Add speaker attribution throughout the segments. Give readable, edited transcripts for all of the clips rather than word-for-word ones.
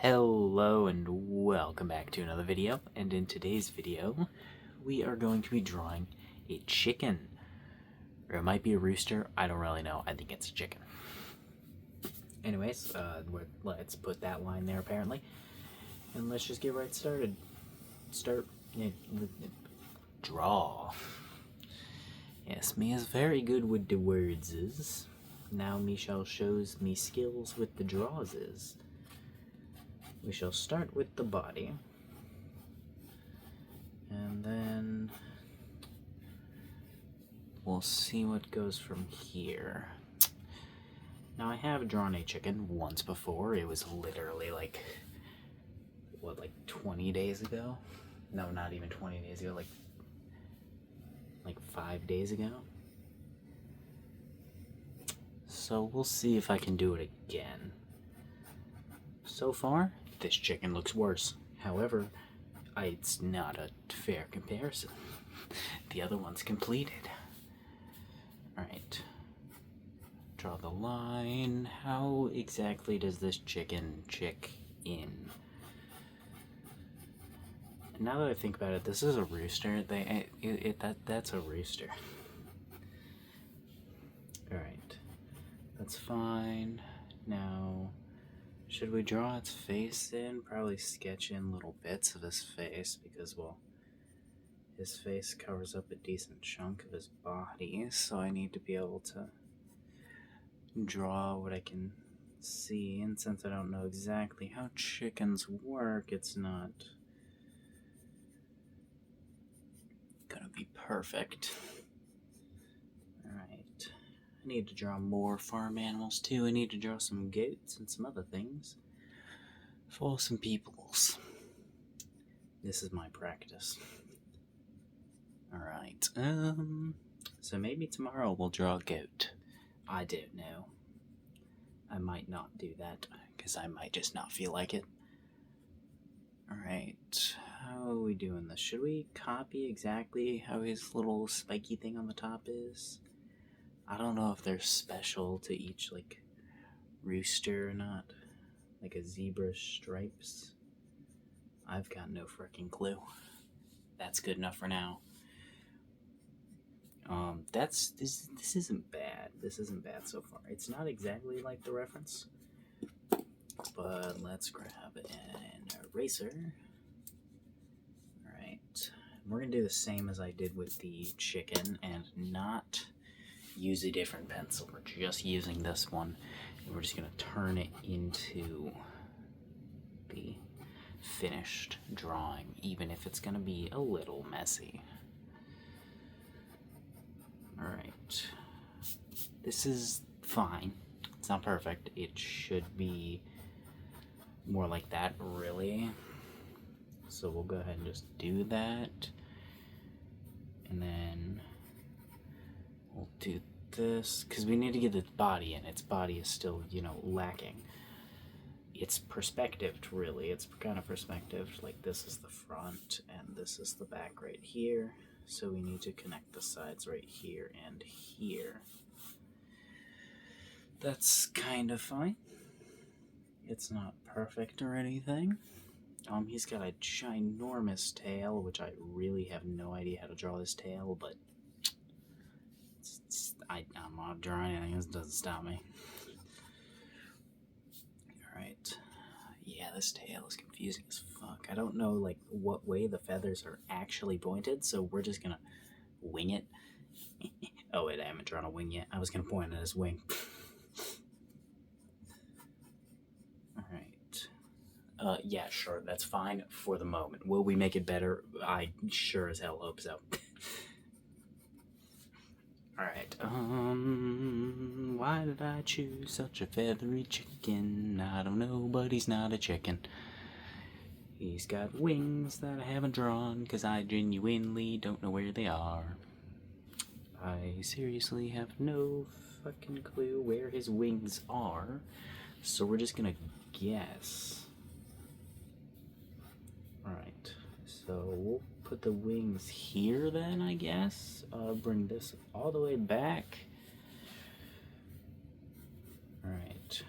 Speaker 1: Hello and welcome back to another video, and in today's video we are going to be drawing a chicken, or it might be a rooster. I don't really know. I think it's a chicken. Anyways, let's put that line there apparently, and let's just get right started. Draw. Yes, me is very good with the words is. Now me shall shows me skills with the draws is. We shall start with the body, and then we'll see what goes from here. Now, I have drawn a chicken once before. It was literally like 20 days ago? No, not even 20 days ago, like 5 days ago. So we'll see if I can do it again. So far, this chicken looks worse. However, it's not a fair comparison. The other one's completed. Alright. Draw the line. How exactly does this chicken chick in? Now that I think about it, this is a rooster. That's a rooster. Alright. That's fine. Now, should we draw its face in? Probably sketch in little bits of his face because, well, his face covers up a decent chunk of his body, so I need to be able to draw what I can see, and since I don't know exactly how chickens work, it's not gonna be perfect. Alright. I need to draw more farm animals too. I need to draw some goats and some other things for some peoples. This is my practice. Alright, so maybe tomorrow we'll draw a goat. I don't know. I might not do that, because I might just not feel like it. Alright, how are we doing this? Should we copy exactly how his little spiky thing on the top is? I don't know if they're special to each, rooster or not. Like a zebra stripes. I've got no freaking clue. That's good enough for now. This isn't bad. This isn't bad so far. It's not exactly like the reference, but let's grab an eraser. Alright, we're gonna do the same as I did with the chicken and not use a different pencil. We're just using this one, and we're just gonna turn it into the finished drawing, even if it's gonna be a little messy. Alright, this is fine. It's not perfect. It should be more like that, really. So we'll go ahead and just do that. And then we'll do this, because we need to get the body in. Its body is still, lacking. It's perspectived, really. It's kind of perspectived. Like, this is the front, and this is the back right here. So we need to connect the sides right here and here. That's kind of fine. It's not perfect or anything. He's got a ginormous tail, which I really have no idea how to draw this tail, but I'm not drawing anything. This doesn't stop me. Alright. Yeah, this tail is confusing as fuck. I don't know, what way the feathers are actually pointed, so we're just gonna wing it. Oh, wait, I haven't drawn a wing yet. I was gonna point at his wing. Alright. Yeah, sure, that's fine for the moment. Will we make it better? I sure as hell hope so. Alright, why did I choose such a feathery chicken? I don't know, but he's not a chicken. He's got wings that I haven't drawn, because I genuinely don't know where they are. I seriously have no fucking clue where his wings are, so we're just gonna guess. Alright, so we'll put the wings here then, I guess. Bring this all the way back. Alright.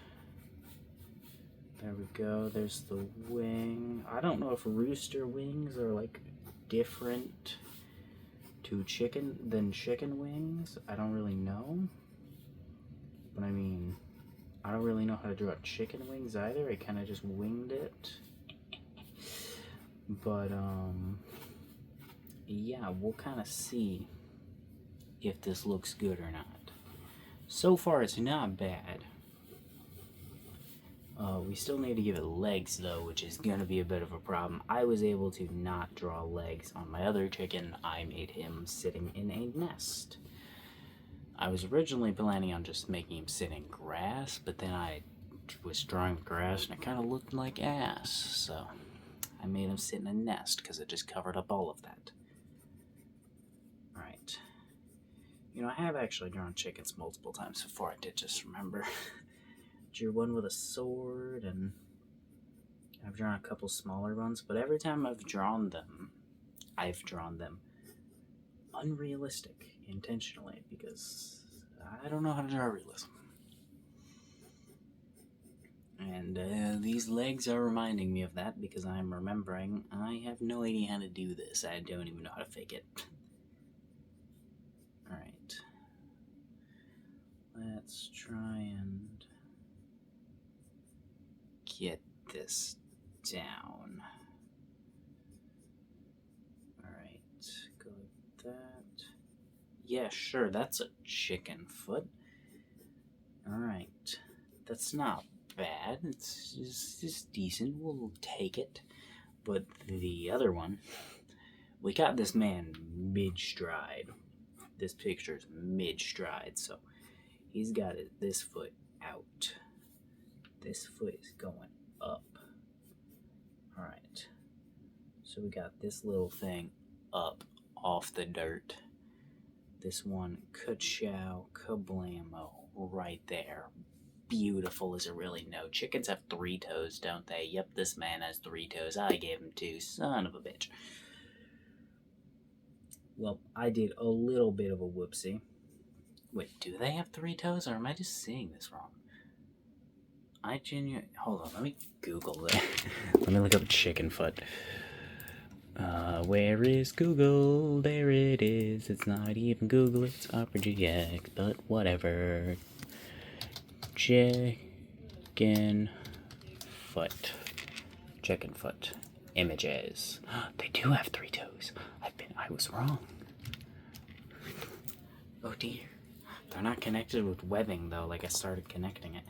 Speaker 1: There we go. There's the wing. I don't know if rooster wings are like different to chicken than chicken wings. I don't really know. But I mean, I don't really know how to draw chicken wings either. I kind of just winged it. But yeah, we'll kind of see if this looks good or not. So far, it's not bad. We still need to give it legs, though, which is going to be a bit of a problem. I was able to not draw legs on my other chicken. I made him sitting in a nest. I was originally planning on just making him sit in grass, but then I was drawing grass and it kind of looked like ass. So I made him sit in a nest because it just covered up all of that. Alright. You know, I have actually drawn chickens multiple times before. I did just remember. Drew one with a sword, and I've drawn a couple smaller ones, but every time I've drawn them unrealistic intentionally because I don't know how to draw realism. And these legs are reminding me of that because I'm remembering I have no idea how to do this. I don't even know how to fake it. Alright. Let's try and get this down. Alright, go like that. Yeah, sure, that's a chicken foot. Alright, that's not bad. It's just decent. We'll take it. But the other one, we got this man mid-stride. This picture's mid-stride, so he's got this foot out. This foot is going up. Alright. So we got this little thing up off the dirt. This one, ka-chow, kablamo, right there. Beautiful. Is it really? No. Chickens have 3 toes, don't they? Yep, this man has 3 toes. I gave him 2. Son of a bitch. Well, I did a little bit of a whoopsie. Wait, do they have 3 toes, or am I just seeing this wrong? Hold on, let me Google that. Let me look up chicken foot. Where is Google? There it is. It's not even Google, it's Opera GX, but whatever. Chicken foot. Chicken foot. Images. They do have 3 toes. I was wrong. Oh dear. They're not connected with webbing though, like I started connecting it.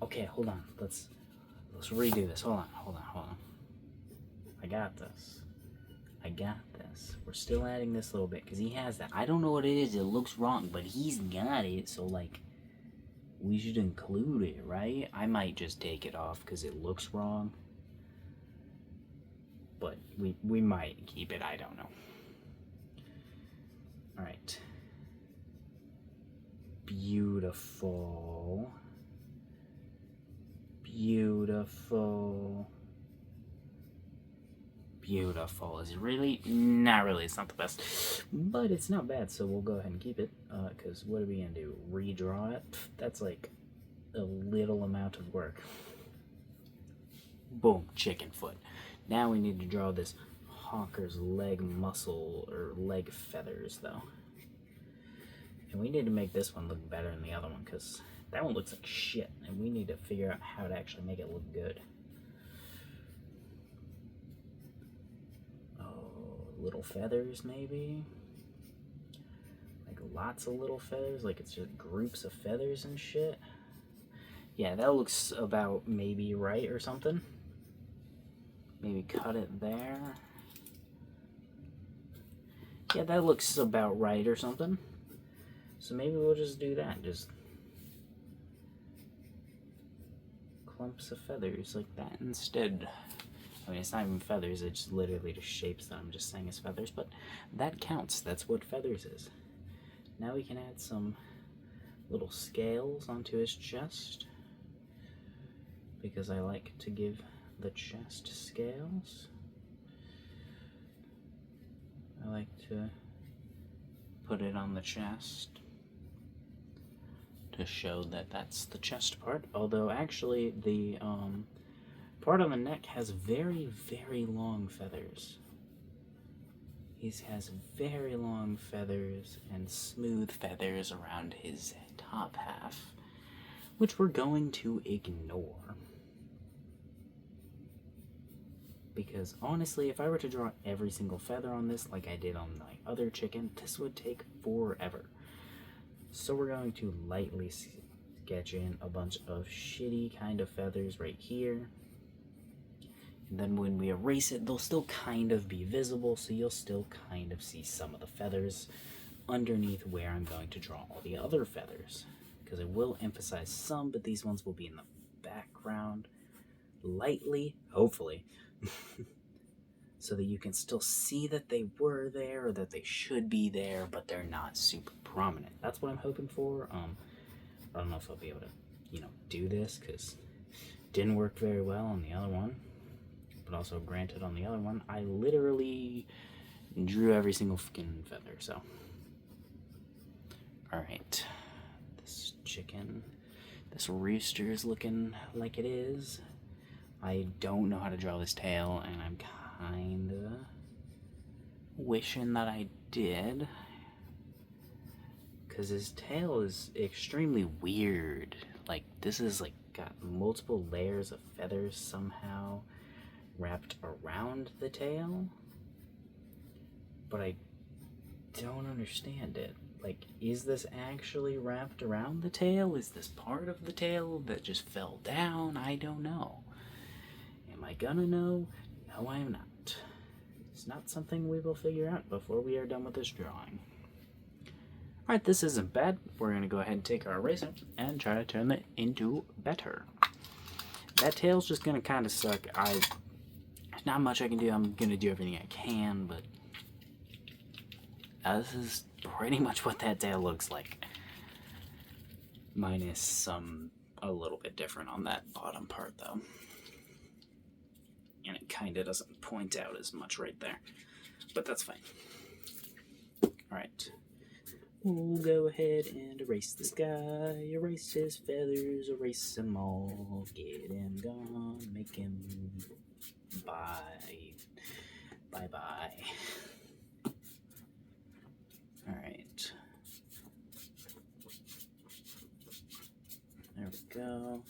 Speaker 1: Okay, hold on. Let's redo this. Hold on. I got this. We're still adding this little bit because he has that. I don't know what it is. It looks wrong, but he's got it. So like, we should include it, right? I might just take it off because it looks wrong. But we might keep it. I don't know. All right. Beautiful. Is it really? Not really. It's not the best, but it's not bad. So we'll go ahead and keep it. Because what are we gonna do? Redraw it? That's like a little amount of work. Boom, chicken foot. Now we need to draw this honker's leg muscle or leg feathers, though. And we need to make this one look better than the other one because that one looks like shit, and we need to figure out how to actually make it look good. Little feathers, maybe? Like lots of little feathers, like it's just groups of feathers and shit. Yeah, that looks about maybe right or something. Maybe cut it there. Yeah, that looks about right or something. So maybe we'll just do that, just clumps of feathers like that instead. I mean, it's not even feathers, it just literally just shapes that I'm just saying it's feathers, but that counts. That's what feathers is. Now we can add some little scales onto his chest because I like to give the chest scales. I like to put it on the chest to show that that's the chest part, although actually the Part of the neck has very, very long feathers. He has very long feathers and smooth feathers around his top half, which we're going to ignore. Because honestly, if I were to draw every single feather on this like I did on my other chicken, this would take forever. So we're going to lightly sketch in a bunch of shitty kind of feathers right here. And then when we erase it, they'll still kind of be visible, so you'll still kind of see some of the feathers underneath where I'm going to draw all the other feathers. Because I will emphasize some, but these ones will be in the background lightly, hopefully, so that you can still see that they were there or that they should be there, but they're not super prominent. That's what I'm hoping for. I don't know if I'll be able to, do this, because it didn't work very well on the other one. But also, granted, on the other one, I literally drew every single fucking feather, so. Alright. This chicken, this rooster is looking like it is. I don't know how to draw this tail, and I'm kinda wishing that I did. Because his tail is extremely weird. Like, this is, got multiple layers of feathers somehow wrapped around the tail, but I don't understand it. Like, is this actually wrapped around the tail? Is this part of the tail that just fell down? I don't know. Am I gonna know? No, I am not. It's not something we will figure out before we are done with this drawing. Alright, this isn't bad. We're gonna go ahead and take our eraser and try to turn it into better. That tail's just gonna kind of suck. There's not much I can do. I'm gonna do everything I can, but this is pretty much what that tail looks like. Minus a little bit different on that bottom part, though. And it kind of doesn't point out as much right there. But that's fine. Alright. We'll go ahead and erase this guy. Erase his feathers. Erase them all. Get him gone. Make him bye. Bye-bye. Alright. There we go.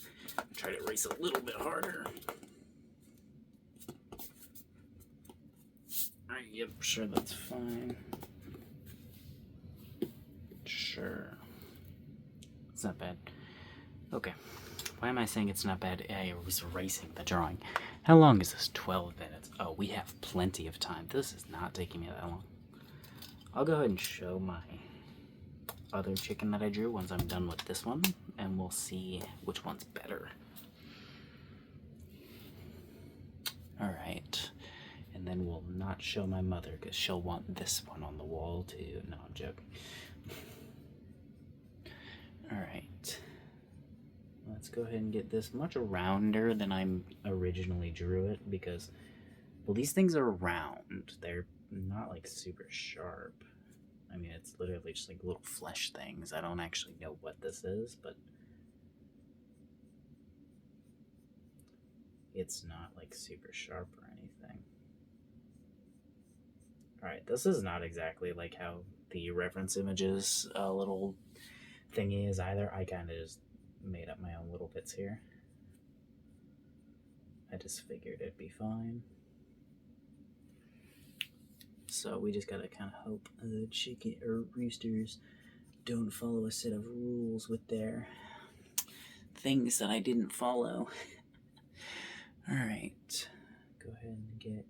Speaker 1: Try to erase a little bit harder. Alright, yep, sure, that's fine. Sure. It's not bad. Okay. Why am I saying it's not bad? I was erasing the drawing. How long is this? 12 minutes. Oh, we have plenty of time. This is not taking me that long. I'll go ahead and show my other chicken that I drew once I'm done with this one, and we'll see which one's better. Alright. And then we'll not show my mother, because she'll want this one on the wall too. No, I'm joking. Alright. Let's go ahead and get this much rounder than I originally drew it, because, well, these things are round. They're not, super sharp. I mean, it's literally just, little flesh things. I don't actually know what this is, but it's not, super sharp or anything. Alright, this is not exactly like how the reference images little thingy is either. I kind of just made up my own little bits here. I just figured it'd be fine. So we just gotta kind of hope the chicken or roosters don't follow a set of rules with their things that I didn't follow. Alright, go ahead and get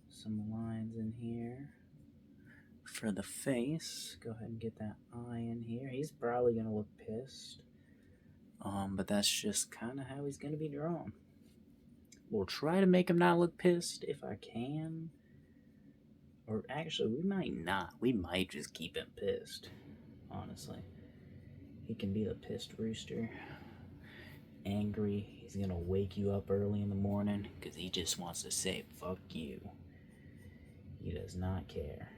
Speaker 1: some lines in here. For the face, go ahead and get that eye in here. He's probably gonna look pissed. But that's just kind of how he's gonna be drawn. We'll try to make him not look pissed if I can. Or actually, we might not. We might just keep him pissed, honestly. He can be the pissed rooster. Angry. He's gonna wake you up early in the morning because he just wants to say, fuck you. He does not care.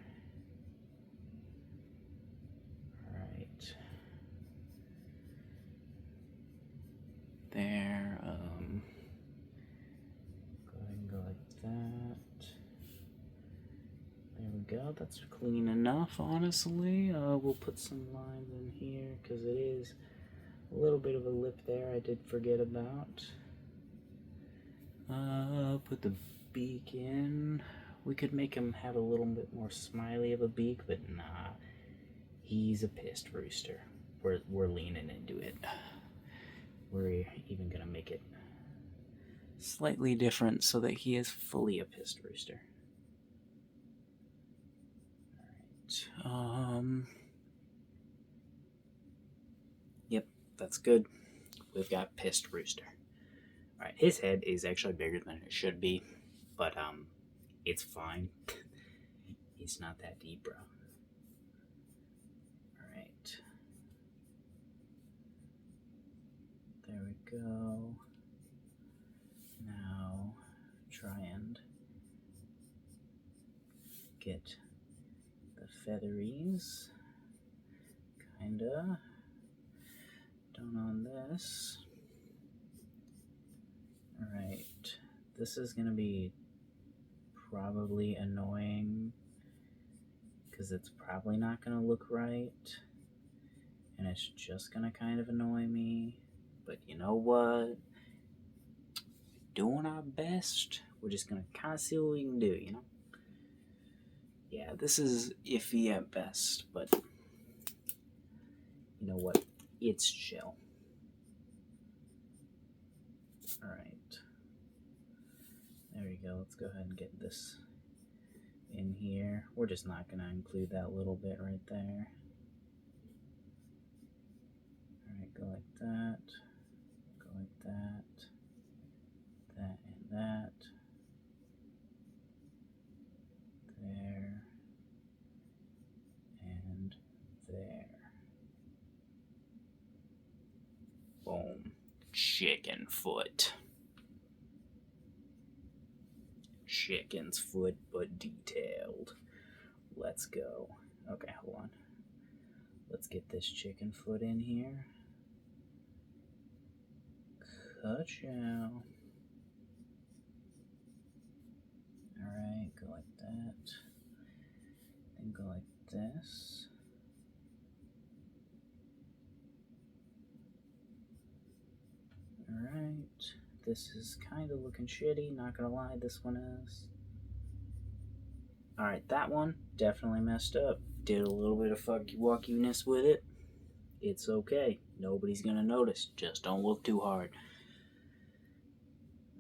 Speaker 1: Alright. there. Go ahead and go like that. There we go. That's clean enough, honestly. We'll put some lines in here because it is a little bit of a lip there I did forget about. Put the beak in. We could make him have a little bit more smiley of a beak, but nah. He's a pissed rooster. We're leaning into it. We're even gonna make it slightly different so that he is fully a pissed rooster. Alright. Yep, that's good. We've got pissed rooster. Alright, his head is actually bigger than it should be, but it's fine. He's not that deep, bro. Alright. There we go. Now try and get the featheries kinda done on this. Alright, this is gonna be probably annoying because it's probably not gonna look right and it's just gonna kind of annoy me, but you know what? Doing our best. We're just gonna kind of see what we can do, you know? Yeah, this is iffy at best, but you know what? It's chill. Alright. There we go. Let's go ahead and get this in here. We're just not gonna include that little bit right there. Alright, go like that. Go like that. That and that. There. And there. Boom. Chicken foot. Chicken's foot, but detailed. Let's go. Okay, hold on. Let's get this chicken foot in here. Ka-chow. Alright, go like that. Then go like this. Alright. This is kind of looking shitty, not gonna lie, this one is. Alright, that one definitely messed up. Did a little bit of fucky-wuckiness with it. It's okay. Nobody's gonna notice. Just don't look too hard.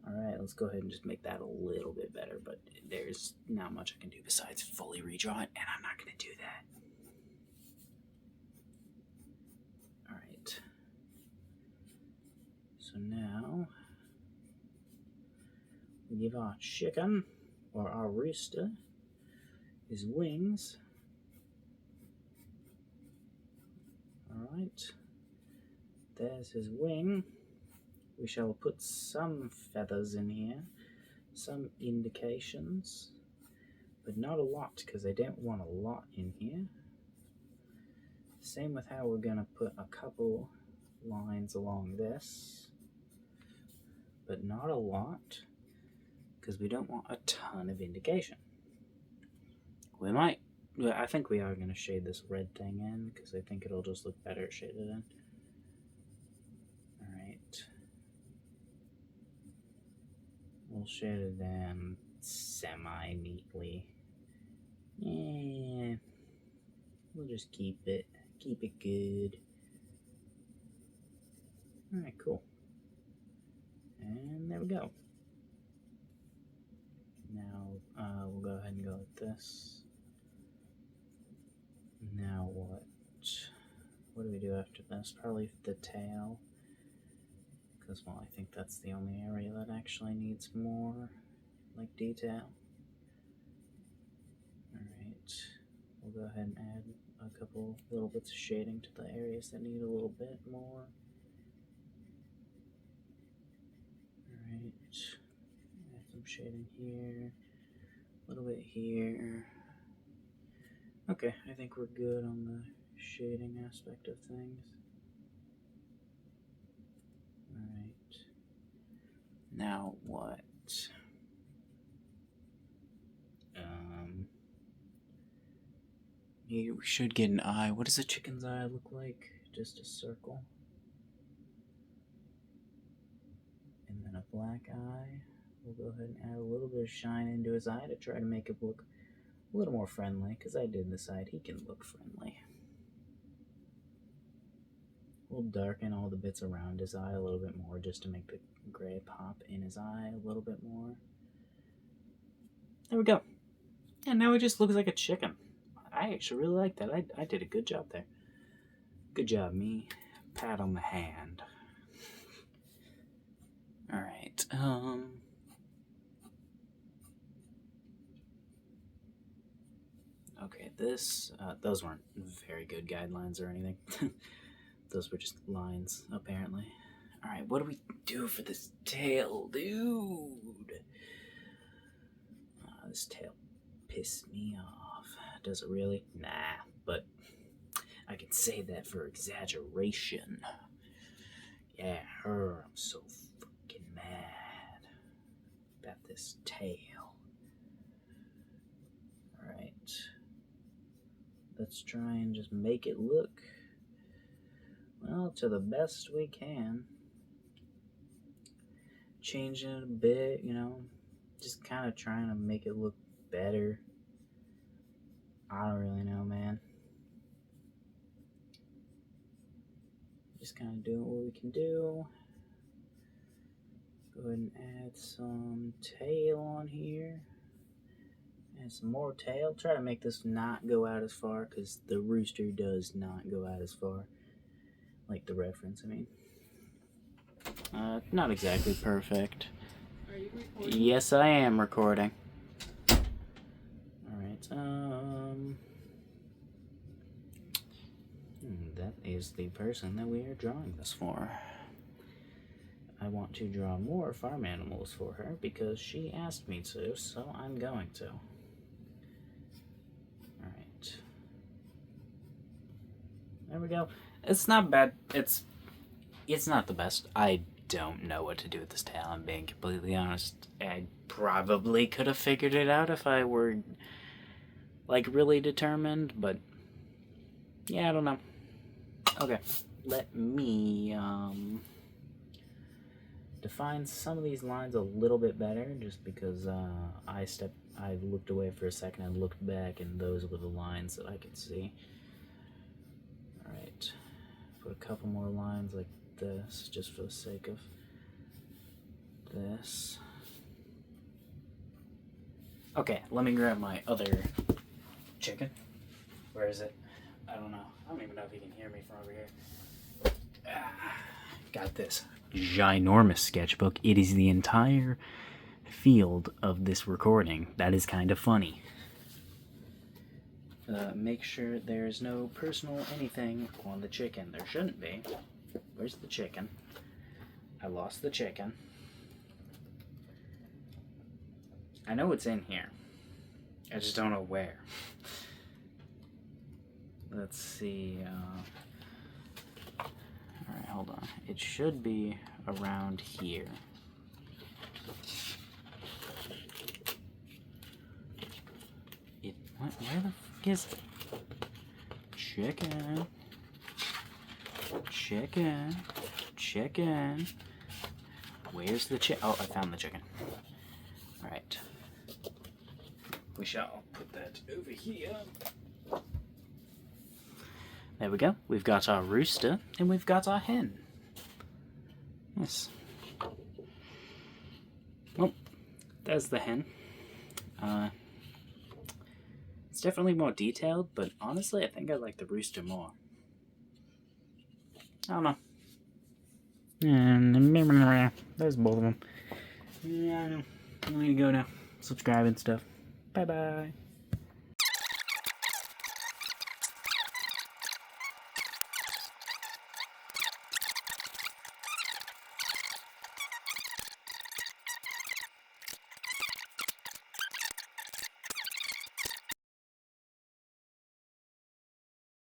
Speaker 1: Alright, let's go ahead and just make that a little bit better, but there's not much I can do besides fully redraw it, and I'm not gonna do that. Alright. So now, we give our chicken, or our rooster, his wings. Alright. There's his wing. We shall put some feathers in here, some indications, but not a lot because I don't want a lot in here. Same with how we're going to put a couple lines along this, but not a lot because we don't want a ton of indication. We might, I think we are going to shade this red thing in because I think it'll just look better shaded in. Alright. We'll shade it in semi-neatly. Yeah, we'll just keep it good. Alright, cool. And there we go. Now, we'll go ahead and go with this. Now what? What do we do after this? Probably the tail. Because, well, I think that's the only area that actually needs more, like, detail. Alright, we'll go ahead and add a couple little bits of shading to the areas that need a little bit more. Alright, add some shading here, a little bit here. Okay, I think we're good on the shading aspect of things. Alright. Now what? You should get an eye. What does a chicken's eye look like? Just a circle. And then a black eye. We'll go ahead and add a little bit of shine into his eye to try to make it look a little more friendly, because I did decide he can look friendly. We'll darken all the bits around his eye a little bit more just to make the gray pop in his eye a little bit more. There we go. And now it just looks like a chicken. I actually really like that. I did a good job there. Good job, me. Pat on the hand. Alright, okay, those weren't very good guidelines or anything. Those were just lines, apparently. Alright, what do we do for this tail, dude? This tail pissed me off. Does it really? Nah, but I can say that for exaggeration. Yeah, I'm so fucking mad about this tail. Alright. Let's try and just make it look, well, to the best we can. Change it a bit, you know, just kind of trying to make it look better. I don't really know, man. Just kind of doing what we can do. Go ahead and add some tail on here. Add some more tail. Try to make this not go out as far, because the rooster does not go out as far. Like the reference, I mean. Not exactly perfect.
Speaker 2: Are you recording?
Speaker 1: Yes, I am recording. Alright, that is the person that we are drawing this for. I want to draw more farm animals for her because she asked me to, so I'm going to. Alright. There we go. It's not bad. It's not the best. I don't know what to do with this tail, I'm being completely honest. I probably could have figured it out if I were, like, really determined, but yeah, I don't know. Okay, let me define some of these lines a little bit better, just because I looked away for a second and looked back, and those were the lines that I could see. Alright, put a couple more lines like this, just for the sake of this. Okay, let me grab my other chicken. Where is it? I don't know. I don't even know if you can hear me from over here. Got this ginormous sketchbook. It is the entire field of this recording. That is kind of funny. Make sure there's no personal anything on the chicken. There shouldn't be. Where's the chicken? I lost the chicken. I know it's in here. I just don't know where. Let's see. Alright, hold on. It should be around here. Where the fuck is it? Chicken. Chicken. Chicken. Where's the chicken? Oh, I found the chicken. Alright. We shall put that over here. There we go. We've got our rooster and we've got our hen. Yes. Well, there's the hen. It's definitely more detailed, but honestly, I think I like the rooster more. I don't know. And there's both of them. Yeah, I know. I'm gonna go now. Subscribe and stuff. Bye-bye.